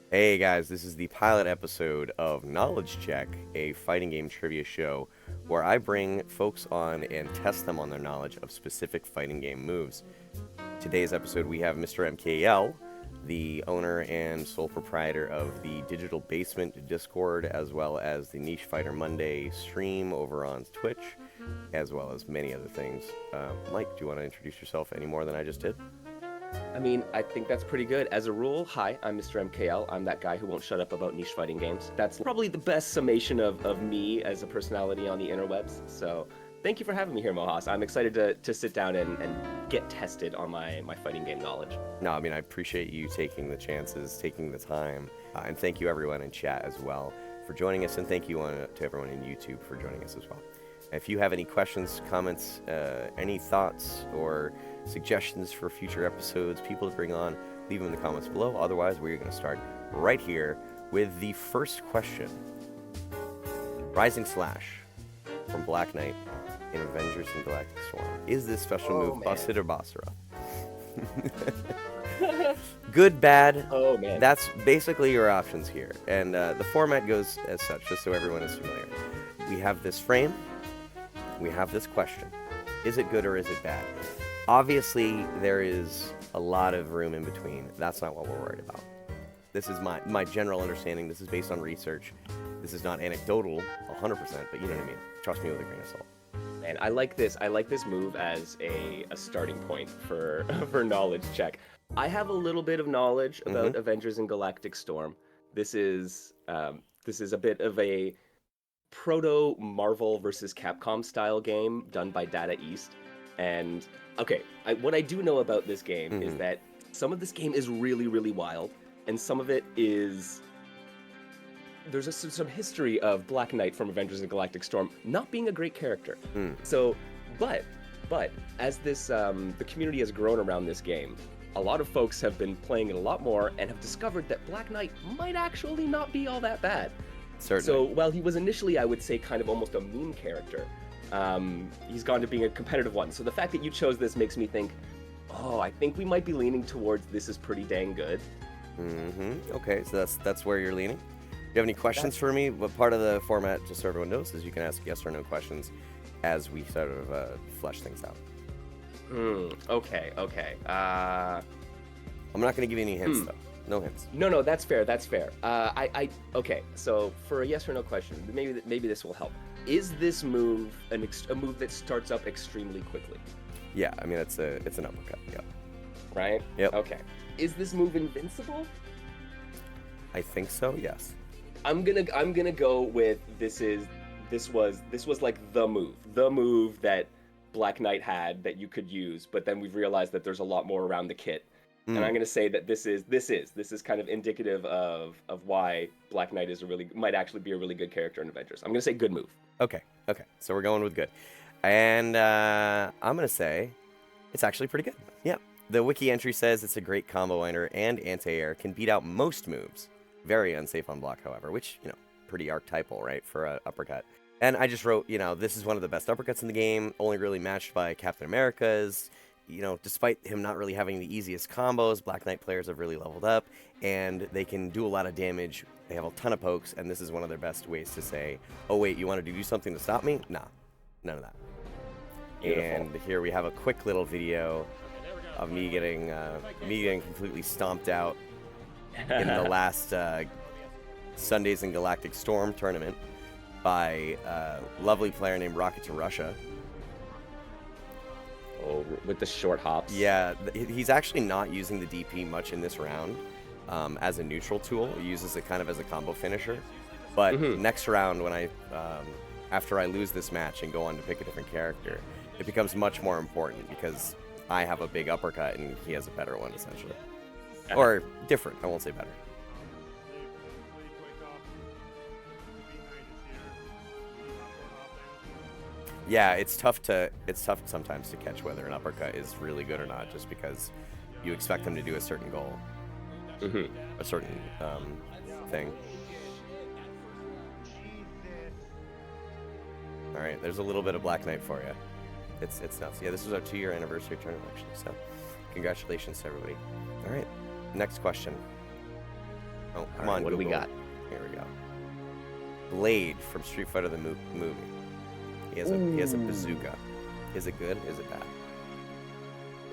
Hey guys, this is the pilot episode of Knowledge Check, a fighting game trivia show where I bring folks on and test them on their knowledge of specific fighting game moves. Today's episode we have Mr. MKL, the owner and sole proprietor of the Digital Basement Discord, as well as the Niche Fighter Monday stream over on Twitch, as well as many other things. Mike, do you want to introduce yourself any more than I just did? I mean, I think that's pretty good. As a rule, hi, I'm MisterMKL. I'm that guy who won't shut up about niche fighting games. That's probably the best summation of me as a personality on the interwebs. So thank you for having me here, Mohas. I'm excited to sit down and get tested on my fighting game knowledge. No, I mean, I appreciate you taking the chances, taking the time, and thank you everyone in chat as well for joining us, and thank you to everyone in YouTube for joining us as well. If you have any questions, comments, any thoughts, or suggestions for future episodes, people to bring on, leave them in the comments below. Otherwise, we're going to start right here with the first question. Rising Slash from Black Knight in Avengers and Galactic Storm. Is this special move busted or Basara? Good, bad. Oh, man. That's basically your options here. And the format goes as such, just so everyone is familiar. We have this frame. We have this question. Is it good or is it bad? Obviously, there is a lot of room in between. That's not what we're worried about. This is my general understanding. This is based on research. This is not anecdotal 100%, but you know what I mean. Trust me with a grain of salt. And I like this move as a starting point for for knowledge check. I have a little bit of knowledge about Avengers and Galactic Storm. This is a bit of a proto Marvel versus Capcom style game done by Data East. And okay, what I do know about this game is that some of this game is really, really wild, and some of it is there's some history of Black Knight from Avengers and Galactic Storm not being a great character. So, but as this the community has grown around this game, a lot of folks have been playing it a lot more and have discovered that Black Knight might actually not be all that bad. Certainly. So while he was initially, I would say, kind of almost a meme character, he's gone to being a competitive one. So the fact that you chose this makes me think, oh, I think we might be leaning towards this is pretty dang good. Okay, so that's where you're leaning. Do you have any questions for me? But part of the format, just so everyone knows, is you can ask yes or no questions as we sort of flesh things out. Okay. I'm not going to give you any hints, though. No hints. No, that's fair. Okay. So for a yes or no question, maybe this will help. Is this move a move that starts up extremely quickly? Yeah, I mean it's an uppercut. Yeah. Right. Yep. Okay. Is this move invincible? I think so. Yes. I'm gonna go with this was like the move that Black Knight had that you could use, but then we've realized that there's a lot more around the kit. And I'm going to say that this is kind of indicative of why Black Knight might actually be a really good character in Avengers. I'm going to say good move. Okay. So we're going with good. And I'm going to say it's actually pretty good. Yeah. The wiki entry says it's a great combo ender and anti-air, can beat out most moves. Very unsafe on block, however, which, pretty archetypal, right, for an uppercut. And I just wrote, this is one of the best uppercuts in the game, only really matched by Captain America's. Despite him not really having the easiest combos, Black Knight players have really leveled up, and they can do a lot of damage. They have a ton of pokes, and this is one of their best ways to say, oh wait, you wanted to do something to stop me? Nah, none of that. Beautiful. And here we have a quick little video of me getting completely stomped out in the last Sundays in Galactic Storm tournament by a lovely player named Rocket to Russia. Oh, with the short hops. Yeah, he's actually not using the DP much in this round as a neutral tool. He uses it kind of as a combo finisher. But next round, when after I lose this match and go on to pick a different character, it becomes much more important because I have a big uppercut and he has a better one, essentially. Or different, I won't say better. Yeah, it's tough sometimes to catch whether an uppercut is really good or not, just because you expect them to do a certain goal, a certain thing. All right, there's a little bit of Black Knight for you. It's nuts. Yeah, this was our 2-year anniversary tournament, actually. So, congratulations to everybody. All right, next question. Oh, All come right, on, what do we Google. got? Here we go. Blade from Street Fighter the movie. He has a bazooka. Is it good? Is it bad?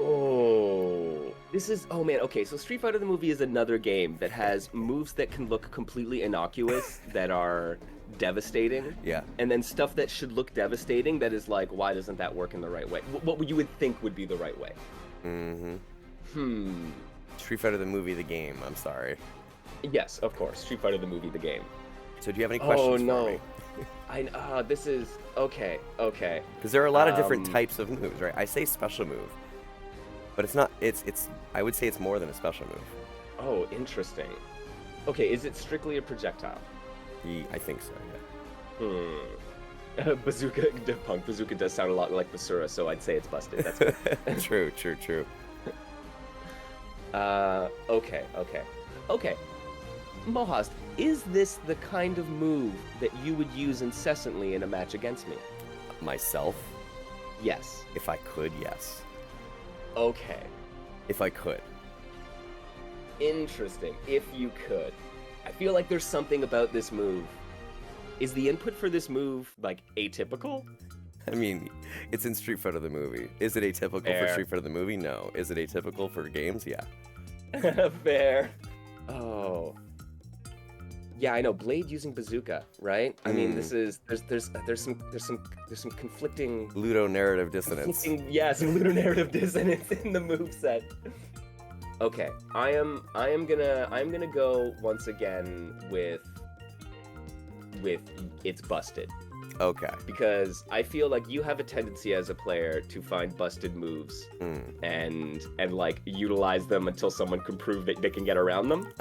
Oh, this is, oh man, okay, so Street Fighter the movie is another game that has moves that can look completely innocuous that are devastating, Yeah. and then stuff that should look devastating that is like, why doesn't that work in the right way? What you would think would be the right way? Mm-hmm. Street Fighter the movie, the game. I'm sorry. Yes, of course, Street Fighter the movie, the game. So do you have any questions for me? This is, okay. Because there are a lot of different types of moves, right? I say special move, but it's not, I would say it's more than a special move. Oh, interesting. Okay, is it strictly a projectile? I think so, yeah. Bazooka, Punk Bazooka does sound a lot like Basura, so I'd say it's busted. That's good. True. Okay. Mohast, is this the kind of move that you would use incessantly in a match against me? Myself? Yes. If I could, yes. Okay. If I could. Interesting. If you could. I feel like there's something about this move. Is the input for this move, like, atypical? I mean, it's in Street Fighter the movie. Is it atypical for Street Fighter the movie? No. Is it atypical for games? Yeah. Fair. Oh. Yeah, I know. Blade using bazooka, right? I mean, this is there's some conflicting ludonarrative dissonance. Some ludonarrative dissonance in the moveset. Okay, I'm gonna go once again with it's busted. Okay. Because I feel like you have a tendency as a player to find busted moves and like utilize them until someone can prove that they can get around them.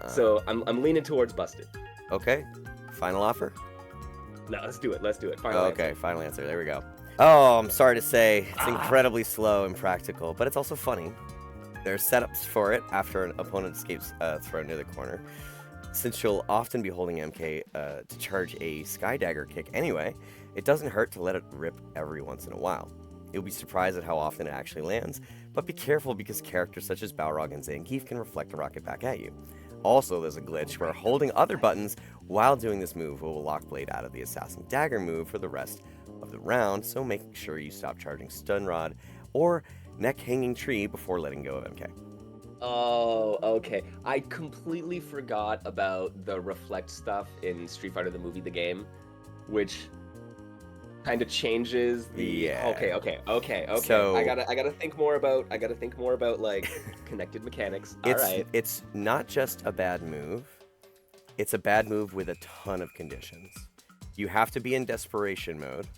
So I'm leaning towards busted. Okay. Final offer? No, let's do it. Final answer. Final answer. There we go. Oh, I'm sorry to say, it's incredibly slow and practical, but it's also funny. There are setups for it after an opponent escapes a throw near the corner. Since you'll often be holding MK to charge a Sky Dagger kick anyway, it doesn't hurt to let it rip every once in a while. You'll be surprised at how often it actually lands, but be careful because characters such as Balrog and Zangief can reflect a rocket back at you. Also, there's a glitch where holding other buttons while doing this move will lock Blade out of the Assassin Dagger move for the rest of the round, so make sure you stop charging Stun Rod or Neck Hanging Tree before letting go of MK. Oh, okay. I completely forgot about the reflect stuff in Street Fighter the movie, the game, which kind of changes the. Yeah. Okay. So I gotta think more about like connected mechanics. It's not just a bad move. It's a bad move with a ton of conditions. You have to be in desperation mode.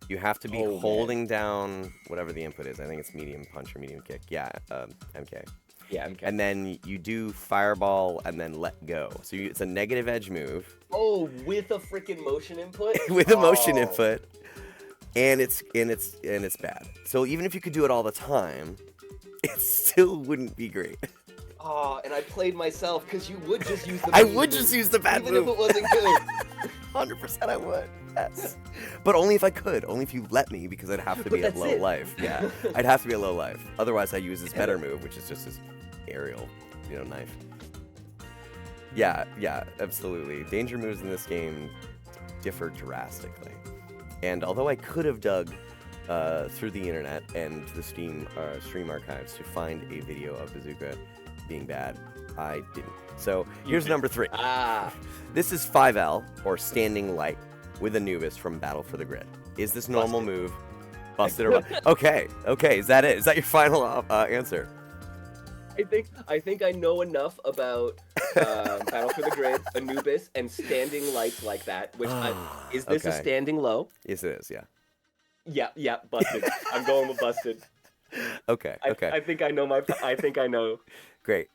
You have to be holding down whatever the input is. I think it's medium punch or medium kick. Yeah, MK. Yeah, MK. And then you do fireball and then let go. So it's a negative edge move. Oh, with a freaking motion input? With a motion input. And it's bad. So even if you could do it all the time, it still wouldn't be great. Oh, and I played myself because you would just use the I would just use the bad move. move. Even if it wasn't good. 100% I would. Yes. But only if I could. Only if you let me, because I'd have to be at low life. Yeah. I'd have to be at low life. Otherwise, I use this better move, which is just this aerial, knife. Yeah, absolutely. Danger moves in this game differ drastically. And although I could have dug through the internet and the stream archives to find a video of Bazooka being bad, I didn't. So here's number 3. This is 5L, or Standing Light, with Anubis from Battle for the Grid. Is this normal move? Busted or Okay. Is that it? Is that your final answer? I think I know enough about Battle for the Grid, Anubis, and standing lights like that. Is this a standing low? Yes, it is. Yeah. Yeah. Busted. I'm going with busted. Okay. I think I know I think I know. Great.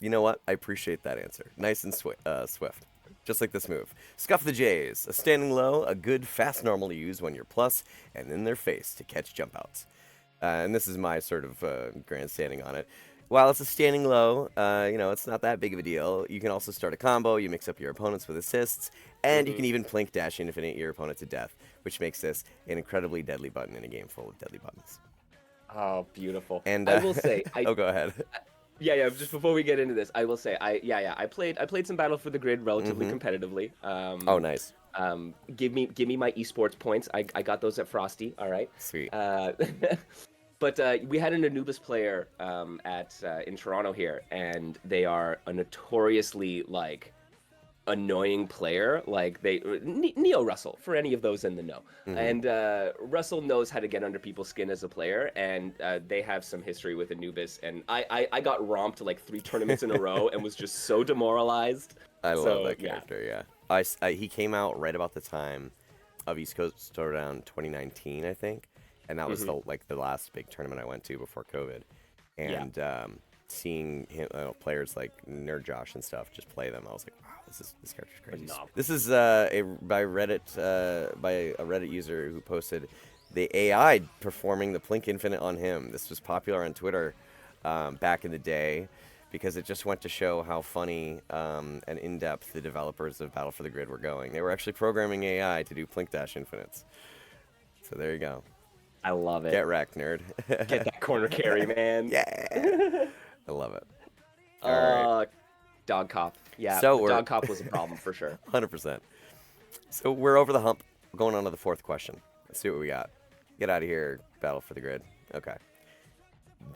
You know what? I appreciate that answer. Nice and swift. Just like this move. Scuff the Jays. A standing low, a good fast normal to use when you're plus and in their face to catch jump outs. And this is my sort of grandstanding on it. While it's a standing low, it's not that big of a deal. You can also start a combo, you mix up your opponents with assists, and you can even plink dash infinite your opponent to death, which makes this an incredibly deadly button in a game full of deadly buttons. Oh, beautiful. And I will say... go ahead. Yeah. Just before we get into this, I will say, I played some Battle for the Grid relatively competitively. Oh, nice. Give me my esports points. I got those at Frosty. All right. Sweet. But we had an Anubis player at in Toronto here, and they are a notoriously like annoying player. Like Neo Russell, for any of those in the know. And Russell knows how to get under people's skin as a player, and they have some history with Anubis. And I got romped like 3 tournaments in a row and was just so demoralized. I love that character. Yeah. He came out right about the time of East Coast Throwdown 2019, I think, and that was the last big tournament I went to before COVID, and seeing him, players like Nerd Josh and stuff just play them, I was like, wow, this character's crazy. This is by a Reddit user who posted the AI performing the Plink Infinite on him. This was popular on Twitter back in the day, because it just went to show how funny and in-depth the developers of Battle for the Grid were going. They were actually programming AI to do Plink Dash Infinites. So there you go. I love it. Get wrecked, nerd. Get that corner carry, man. Yeah. I love it. All right. Dog cop. Yeah, So dog cop was a problem for sure. 100%. So we're over the hump. Going on to the fourth question. Let's see what we got. Get out of here, Battle for the Grid. Okay.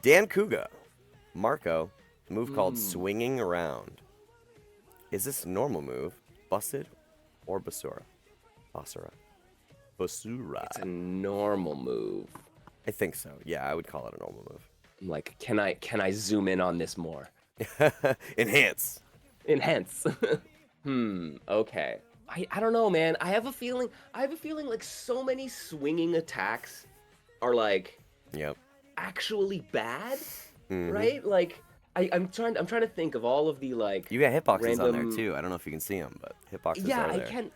Dan Kuga. Marco. Move called Swinging Around. Is this a normal move, busted, or basura? Basura. Basura. It's a normal move. I think so. Yeah, I would call it a normal move. I'm like, can I zoom in on this more? Enhance. Okay. I don't know, man. I have a feeling like so many swinging attacks are like actually bad, right? Like I'm trying to think of all of the like you got hitboxes on there too. I don't know if you can see them, but hitboxes are there.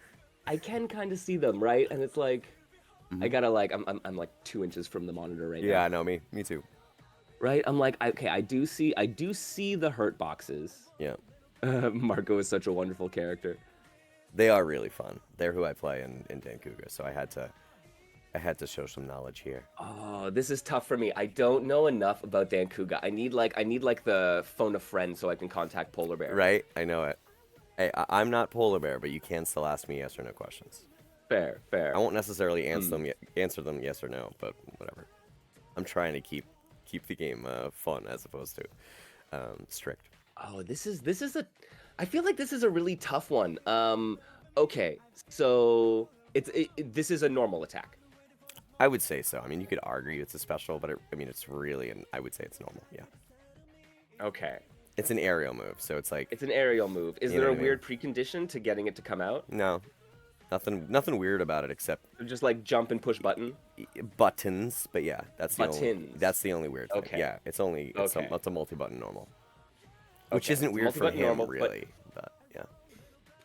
I can kind of see them, right? And it's like I gotta like I'm like 2 inches from the monitor right now. Yeah, I know, me too. Right? I'm like, okay, I do see the hurt boxes. Yeah. Marco is such a wonderful character. They are really fun. They're who I play in Dan Kuga, so I had to show some knowledge here. Oh, this is tough for me. I don't know enough about Dan Kuga. I need like the phone a friend so I can contact Polar Bear. Right? I know it. Hey, I'm not Polar Bear, but you can still ask me yes or no questions. Fair. I won't necessarily answer them yes or no, but whatever. I'm trying to keep the game fun as opposed to strict. Oh, I feel like this is a really tough one. Okay, so this is a normal attack. I would say so. I mean, you could argue it's a special, but it's really, I would say it's normal. Yeah. Okay. It's an aerial move, so it's like it's an aerial move. Is there a weird precondition to getting it to come out? No, nothing weird about it except just like jump and push button. Buttons, but yeah, that's the only weird thing. Okay. Yeah, it's a multi-button normal, which Okay, isn't weird for him normal, really, but yeah.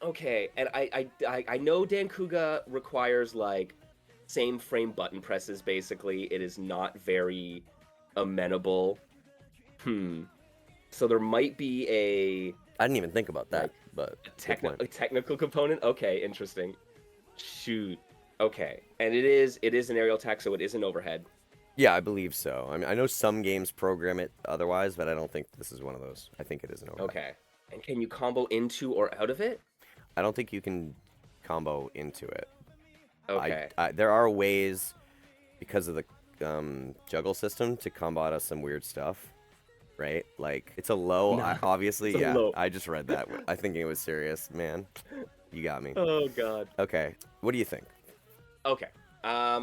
Okay, and I know Dan Kuga requires like same frame button presses. Basically, it is not very amenable. So there might be I didn't even think about that, but a technical component. Okay, interesting. Shoot. Okay, and it is an aerial attack, so it is an overhead. Yeah, I believe so. I mean, I know some games program it otherwise, but I don't think this is one of those. I think it is an overhead. Okay, and can you combo into or out of it? I don't think you can combo into it. Okay. There are ways, because of the juggle system, to combo out of some weird stuff. Right? Like, it's a low, obviously. Yeah, low. I just read that. I think it was serious. Man, you got me. Oh, God. Okay. What do you think? Okay. I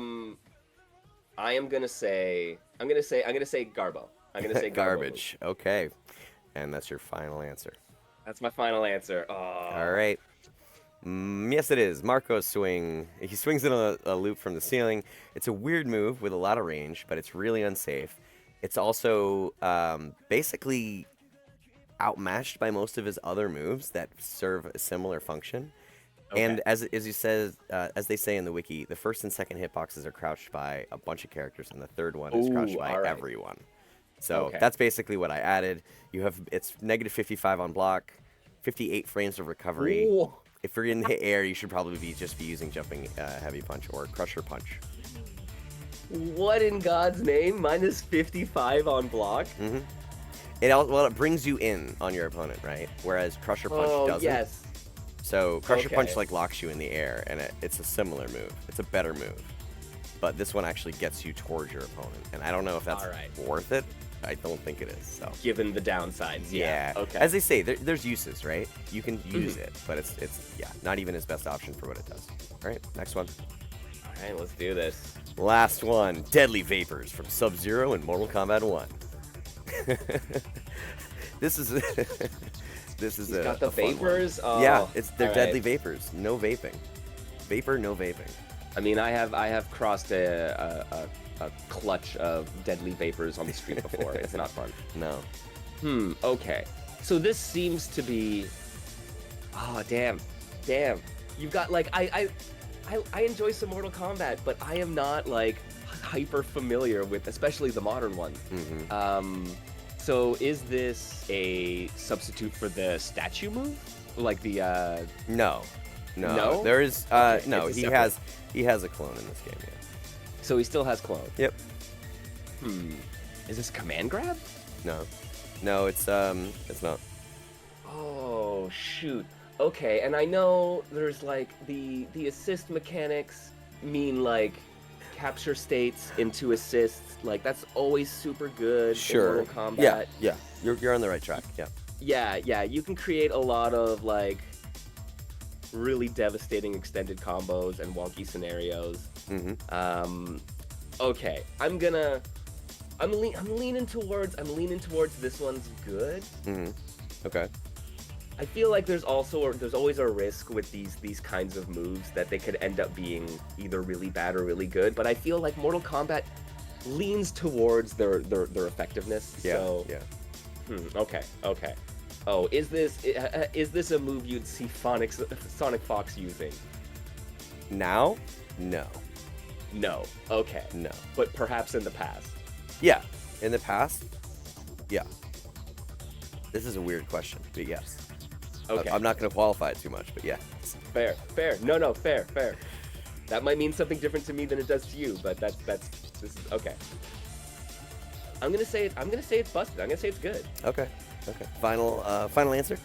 am going to say Garbo. I'm going to say garbage. Okay. And that's your final answer. That's my final answer. Oh. All right. Yes, it is. Marco's swing. He swings in a loop from the ceiling. It's a weird move with a lot of range, but it's really unsafe. It's also basically outmatched by most of his other moves that serve a similar function. Okay. And as you said, as they say in the wiki, the first and second hitboxes are crouched by a bunch of characters, and the third one is crouched by everyone. So that's basically what I added. It's negative 55 on block, 58 frames of recovery. Ooh. If you're in the air, you should probably just be using jumping heavy punch or crusher punch. What in God's name? Minus 55 on block? it brings you in on your opponent, right? Whereas Crusher Punch doesn't. Yes. So Crusher Okay. Punch like locks you in the air, and it's a similar move. It's a better move, but this one actually gets you towards your opponent, and I don't know if that's worth it. I don't think it is. So given the downsides, yeah. Okay. As they say, there's uses, right? You can use it, but it's not even his best option for what it does. All right, next one. All right, let's do this. Last one, Deadly Vapors from Sub-Zero in Mortal Kombat 1. This is He's got the vapors. Oh, yeah, they're deadly right. vapors. No vaping. Vapor, no vaping. I mean, I have crossed a clutch of deadly vapors on the street before. It's not fun. No. Okay. So this seems to be. Oh damn. You've got like I enjoy some Mortal Kombat, but I am not like hyper familiar with, especially the modern ones. So is this a substitute for the statue move? Like the No. There is no. He has a clone in this game. Yeah. So he still has clone. Yep. Is this command grab? No, it's not. Oh shoot. Okay, and I know there's like the assist mechanics mean like capture states into assists. Like that's always super good in Mortal Kombat. Yeah. You're on the right track. Yeah. Yeah. You can create a lot of like really devastating extended combos and wonky scenarios. Okay, I'm leaning towards this one's good. Okay. I feel like there's always a risk with these kinds of moves that they could end up being either really bad or really good. But I feel like Mortal Kombat leans towards their effectiveness. Yeah. So, yeah. Okay. Oh, is this a move you'd see Sonic Fox using? Now? No. No. Okay. No. But perhaps in the past. Yeah. In the past? Yeah. This is a weird question, but yes. Okay. I'm not going to qualify it too much, but yeah. Fair. No, fair. That might mean something different to me than it does to you, but this is okay. I'm gonna say it's busted. I'm gonna say it's good. Okay. Final answer?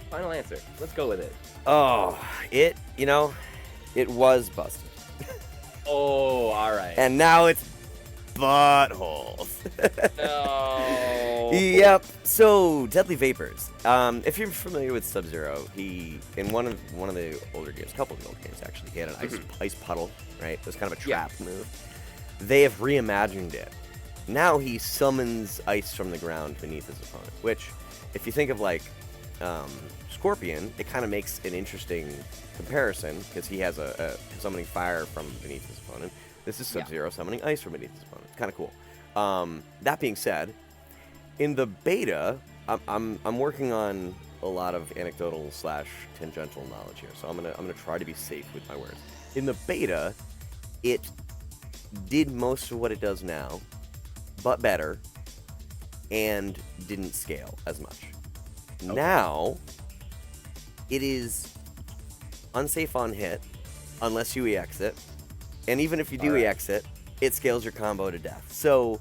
Final answer. Let's go with it. Oh, it was busted. Oh, all right. And now it's buttholes. No. Yep. So Deadly Vapors. If you're familiar with Sub-Zero, he in one of the older games, a couple of the old games actually, he had an ice puddle, right? It was kind of a trap move. They have reimagined it. Now he summons ice from the ground beneath his opponent, which, if you think of like Scorpion, it kind of makes an interesting comparison because he has a summoning fire from beneath his opponent. This is Sub-Zero summoning ice from beneath his opponent. It's kind of cool. That being said, in the beta, I'm working on a lot of anecdotal / tangential knowledge here, so I'm gonna try to be safe with my words. In the beta, it did most of what it does now, but better, and didn't scale as much. Okay. Now, it is unsafe on hit unless you EX it, and even if you do EX it, it scales your combo to death. So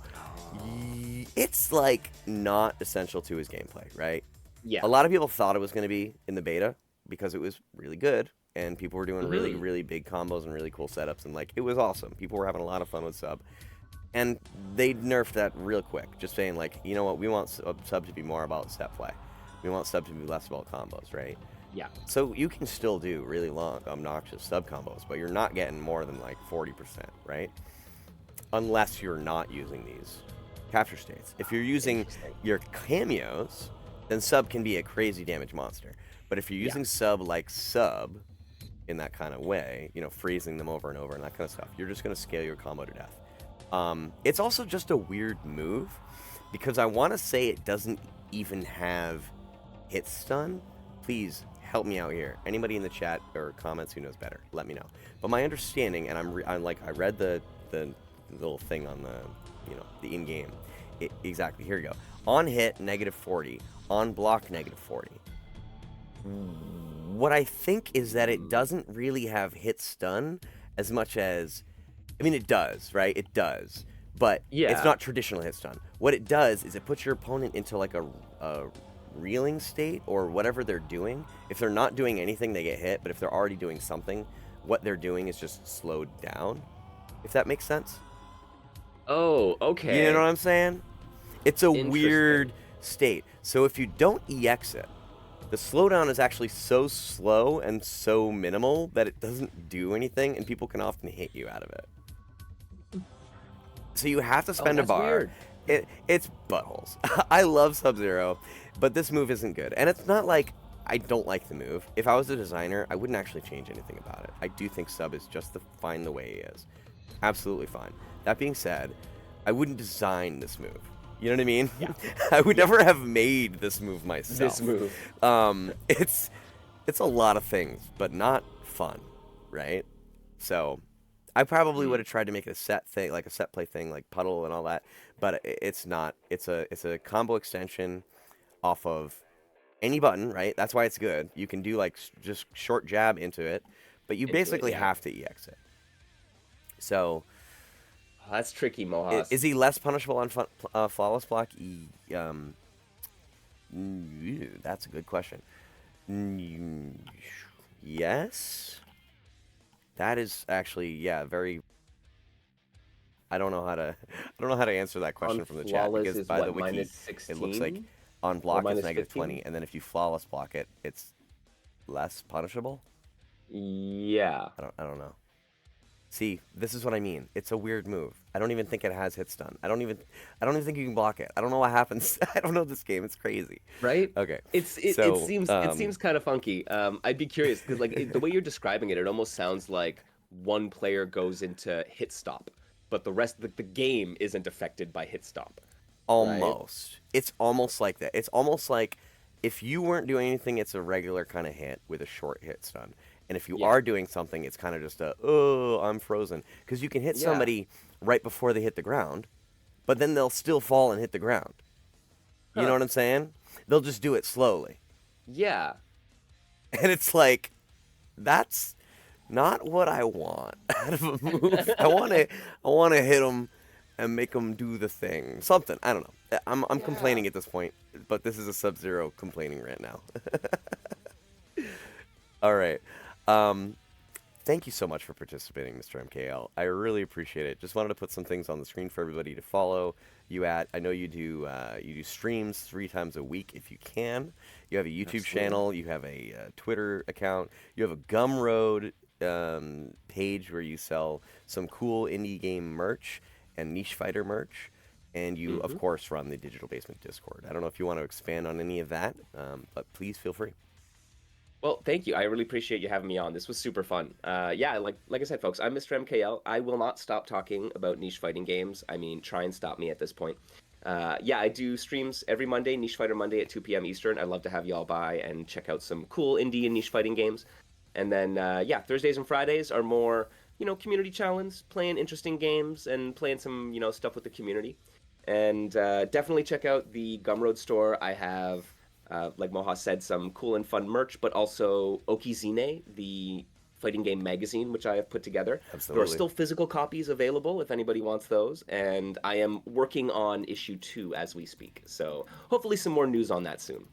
it's like not essential to his gameplay, right? Yeah. A lot of people thought it was going to be in the beta because it was really good and people were doing really, really big combos and really cool setups, and like it was awesome. People were having a lot of fun with Sub. And they nerfed that real quick, just saying like, you know what, we want Sub to be more about set play. We want Sub to be less about combos, right? Yeah. So you can still do really long, obnoxious Sub combos, but you're not getting more than like 40%, right? Unless you're not using these capture states. If you're using your cameos, then Sub can be a crazy damage monster. But if you're using Sub like Sub in that kind of way, freezing them over and over and that kind of stuff, you're just going to scale your combo to death. It's also just a weird move because I want to say it doesn't even have hit stun. Please help me out here. Anybody in the chat or comments who knows better, let me know. But my understanding, and I read the little thing on the in-game. Exactly, here you go. On hit, -40. On block, -40. What I think is that it doesn't really have hit stun as much as, I mean, it does, right? It does. but it's Yeah. not traditional hit stun. What it does is it puts your opponent into like a reeling state or whatever they're doing. If they're not doing anything, they get hit, but if they're already doing something, what they're doing is just slowed down, if that makes sense. Oh, You know what okay. I'm saying? It's a weird Interesting. state. So if you don't EX it, the slowdown is actually so slow and so minimal that it doesn't do anything, and people can often hit you out of it. So you have to Oh, spend a that's bar. weird. It's buttholes. I love Sub-Zero, but this move isn't good. And it's not like I don't like the move. If I was a designer, I wouldn't actually change anything about it. I do think Sub is just fine the way he is. Absolutely fine. That being said, I wouldn't design this move. You know what I mean? Yeah. I would never have made this move myself. This move. It's a lot of things, but not fun, right? So I probably would have tried to make it a set thing, like a set play thing, like puddle and all that, but it's not. It's a combo extension off of any button, right? That's why it's good. You can do like just short jab into it, but you Into it, basically yeah. have to EX it. So Oh, that's tricky, Mohas. is he less punishable on flawless block? That's a good question. Yes. That is actually, yeah, very. I don't know how to. I don't know how to answer that On question from the chat flawless because is by the what, wiki, minus it looks like 16 on or block it's minus negative 15? 20, and then if you flawless block it, it's less punishable. Yeah. I don't know. See, this is what I mean. It's a weird move. I don't even think it has hit stun. I don't even think you can block it. I don't know what happens. I don't know this game. It's crazy. Right? Okay. It So, seems kind of funky. I'd be curious because the way you're describing it, it almost sounds like one player goes into hit stop, but the rest the game isn't affected by hit stop, right? almost. It's almost like that. It's almost like if you weren't doing anything, it's a regular kind of hit with a short hit stun. And if you Yeah. are doing something, it's kind of just oh, I'm frozen. Because you can hit Yeah. somebody right before they hit the ground, but then they'll still fall and hit the ground. You know Huh. what I'm saying? They'll just do it slowly. Yeah. And it's like, that's not what I want out of a move. I want to hit them and make them do the thing. Something. I don't know. I'm Yeah. complaining at this point, but this is a Sub-Zero complaining rant now. All right. Um, Thank you so much for participating, Mr. MKL. I really appreciate it. Just wanted to put some things on the screen for everybody to follow you at. I know you do streams 3 times a week if you can. You have a YouTube Absolutely. channel. You have a Twitter account. You have a Gumroad page where you sell some cool indie game merch and niche fighter merch. And you, of Hmm. course, run the Digital Basement Discord. I don't know if you want to expand on any of that, but please feel free. Well, thank you. I really appreciate you having me on. This was super fun. Yeah, like I said, folks, I'm Mr. MKL. I will not stop talking about niche fighting games. I mean, try and stop me at this point. Yeah, I do streams every Monday, Niche Fighter Monday at 2 p.m. Eastern. I'd love to have y'all by and check out some cool indie and niche fighting games. And then, yeah, Thursdays and Fridays are more, community challenge, playing interesting games and playing some, stuff with the community. And definitely check out the Gumroad store. I have, like Moha said, some cool and fun merch, but also Okizine, the fighting game magazine, which I have put together. There are Absolutely. still physical copies available if anybody wants those, and I am working on issue 2 as we speak. So hopefully some more news on that soon.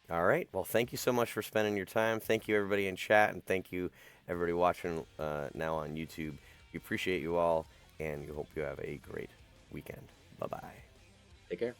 All right. Well, thank you so much for spending your time. Thank you, everybody in chat, and thank you, everybody watching now on YouTube. We appreciate you all, and we hope you have a great weekend. Bye-bye. Take care.